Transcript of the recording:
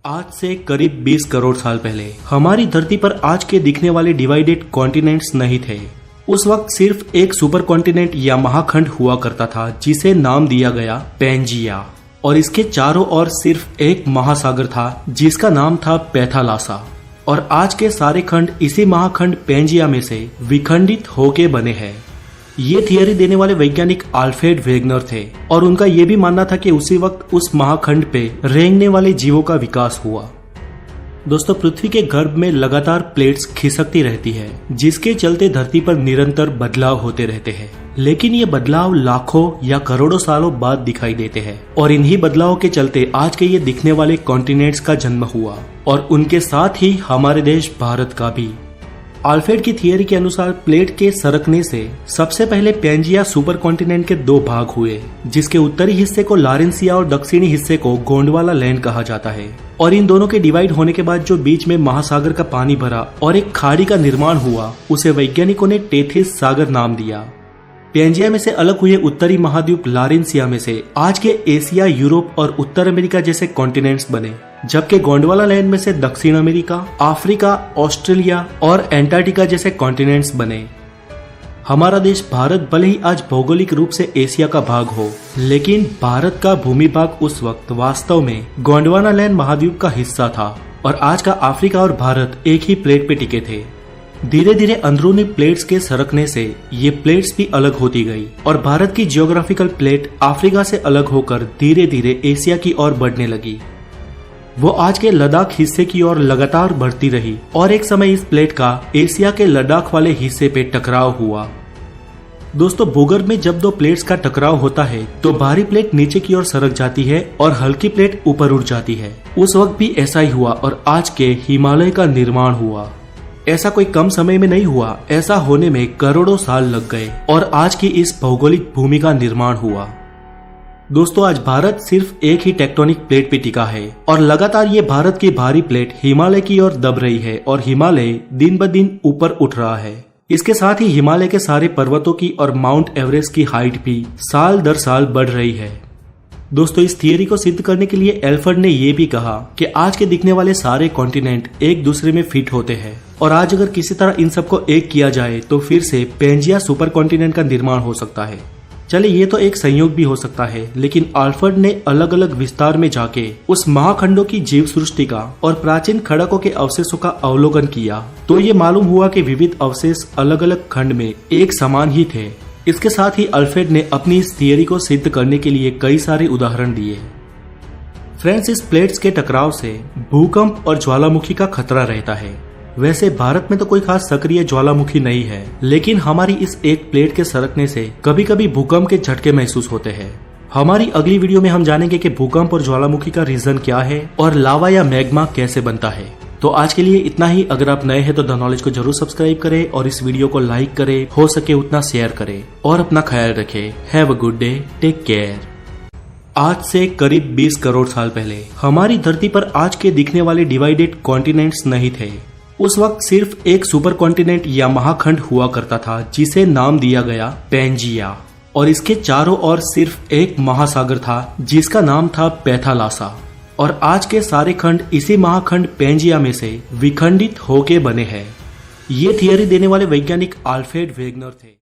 आज से करीब 20 करोड़ साल पहले हमारी धरती पर आज के दिखने वाले डिवाइडेड कॉन्टिनेंट्स नहीं थे। उस वक्त सिर्फ एक सुपर कॉन्टिनेंट या महाखंड हुआ करता था जिसे नाम दिया गया पैंजिया, और इसके चारों ओर सिर्फ एक महासागर था जिसका नाम था पैथालासा। और आज के सारे खंड इसी महाखंड पैंजिया में से विखंडित होके बने हैं। ये थियरी देने वाले वैज्ञानिक अल्फ्रेड वेगनर थे और उनका ये भी मानना था कि उसी वक्त उस महाखंड पे रेंगने वाले जीवों का विकास हुआ। दोस्तों, पृथ्वी के गर्भ में लगातार प्लेट्स खिसकती रहती है जिसके चलते धरती पर निरंतर बदलाव होते रहते हैं, लेकिन ये बदलाव लाखों या करोड़ों सालों बाद दिखाई देते हैं। और इन्हीं बदलावों के चलते आज के ये दिखने वाले कॉन्टिनेंट्स का जन्म हुआ और उनके साथ ही हमारे देश भारत का भी। अल्फ्रेड की थियरी के अनुसार प्लेट के सरकने से सबसे पहले पैंजिया सुपर कॉन्टिनेंट के दो भाग हुए, जिसके उत्तरी हिस्से को लारेंसिया और दक्षिणी हिस्से को गोंडवाना लैंड कहा जाता है। और इन दोनों के डिवाइड होने के बाद जो बीच में महासागर का पानी भरा और एक खाड़ी का निर्माण हुआ, उसे वैज्ञानिकों ने टेथिस सागर नाम दिया। पैंजिया में से अलग हुए उत्तरी महाद्वीप लारेंसिया में से आज के एशिया, यूरोप और उत्तर अमेरिका जैसे कॉन्टिनेंट्स बने, जबकि गोंडवाना लैंड में से दक्षिण अमेरिका, अफ्रीका, ऑस्ट्रेलिया और एंटार्क्टिका जैसे कॉन्टिनेंट्स बने। हमारा देश भारत भले ही आज भौगोलिक रूप से एशिया का भाग हो, लेकिन भारत का भूमि भाग उस वक्त वास्तव में गोंडवाना लैंड महाद्वीप का हिस्सा था और आज का अफ्रीका और भारत एक ही प्लेट पे टिके थे। धीरे धीरे अंदरूनी प्लेट्स के सरकने से ये प्लेट्स भी अलग होती गई और भारत की जियोग्राफिकल प्लेट अफ्रीका से अलग होकर धीरे धीरे एशिया की ओर बढ़ने लगी। वो आज के लद्दाख हिस्से की ओर लगातार बढ़ती रही और एक समय इस प्लेट का एशिया के लद्दाख वाले हिस्से पे टकराव हुआ। दोस्तों, भूगर्भ में जब दो प्लेट्स का टकराव होता है तो भारी प्लेट नीचे की ओर सरक जाती है और हल्की प्लेट ऊपर उठ जाती है। उस वक्त भी ऐसा ही हुआ और आज के हिमालय का निर्माण हुआ। ऐसा कोई कम समय में नहीं हुआ, ऐसा होने में करोड़ों साल लग गए और आज की इस भौगोलिक भूमि का निर्माण हुआ। दोस्तों, आज भारत सिर्फ एक ही टेक्टोनिक प्लेट पे टिका है और लगातार ये भारत की भारी प्लेट हिमालय की ओर दब रही है और हिमालय दिन ब दिन ऊपर उठ रहा है। इसके साथ ही हिमालय के सारे पर्वतों की और माउंट एवरेस्ट की हाइट भी साल दर साल बढ़ रही है। दोस्तों, इस थियरी को सिद्ध करने के लिए अल्फ्रेड ने ये भी कहा कि आज के दिखने वाले सारे कॉन्टिनेंट एक दूसरे में फिट होते हैं और आज अगर किसी तरह इन सबको एक किया जाए तो फिर से पैंजिया सुपर कॉन्टिनेंट का निर्माण हो सकता है। चले, ये तो एक संयोग भी हो सकता है, लेकिन अल्फ्रेड ने अलग अलग विस्तार में जाके उस महाखंडों की जीव सृष्टि का और प्राचीन खड़कों के अवशेषों का अवलोकन किया तो ये मालूम हुआ कि विविध अवशेष अलग अलग खंड में एक समान ही थे। इसके साथ ही अल्फ्रेड ने अपनी इस थियरी को सिद्ध करने के लिए कई सारे उदाहरण दिए। फ्रेंड्स, इस प्लेट्स के टकराव से भूकंप और ज्वालामुखी का खतरा रहता है। वैसे भारत में तो कोई खास सक्रिय ज्वालामुखी नहीं है, लेकिन हमारी इस एक प्लेट के सरकने से कभी कभी भूकंप के झटके महसूस होते हैं। हमारी अगली वीडियो में हम जानेंगे कि भूकंप और ज्वालामुखी का रीजन क्या है और लावा या मैग्मा कैसे बनता है। तो आज के लिए इतना ही। अगर आप नए हैं तो द नॉलेज को जरूर सब्सक्राइब करें और इस वीडियो को लाइक करें, हो सके उतना शेयर करें और अपना ख्याल रखें। Have a good day, take care. आज से करीब 20 करोड़ साल पहले हमारी धरती पर आज के दिखने वाले डिवाइडेड कॉन्टिनेंट्स नहीं थे। उस वक्त सिर्फ एक सुपर कॉन्टिनेंट या महाखंड हुआ करता था जिसे नाम दिया गया पैंजिया, और इसके चारों ओर सिर्फ एक महासागर था जिसका नाम था पैथालासा। और आज के सारे खंड इसी महाखंड पैंजिया में से विखंडित होके बने हैं। ये थियरी देने वाले वैज्ञानिक अल्फ्रेड वेगनर थे।